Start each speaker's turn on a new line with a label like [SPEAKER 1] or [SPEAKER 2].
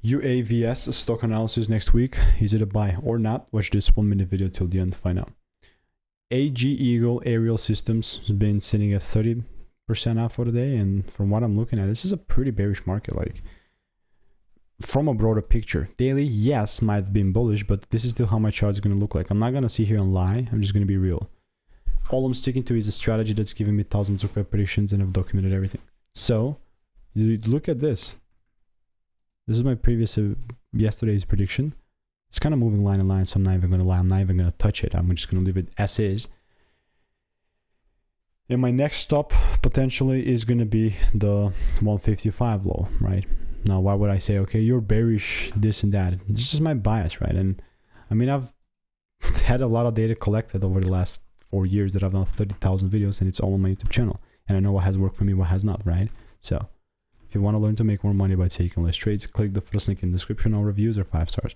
[SPEAKER 1] UAVS stock analysis next week. Is it a buy or not? Watch this 1-minute video till the end to find out. AG Eagle Aerial Systems has been sitting at 30% off for the day, and from what I'm looking at, this is a pretty bearish market. Like, from a broader picture, daily, yes, might have been bullish, but this is still how my chart is going to look like. I'm not going to sit here and lie. I'm just going to be real. All I'm sticking to is a strategy that's giving me thousands of predictions, and I've documented everything. So you look at this. This is my previous yesterday's prediction. It's kind of moving line in line, so I'm not even going to lie. I'm not even going to touch it. I'm just going to leave it as is. And my next stop potentially is going to be the 155 low, right? Now, why would I say, okay, you're bearish, this and that? This is my bias, right? And I mean, I've had a lot of data collected over the last 4 years that I've done 30,000 videos, and it's all on my YouTube channel. And I know what has worked for me, what has not, right? So if you want to learn to make more money by taking less trades, click the first link in the description. All reviews are 5 stars.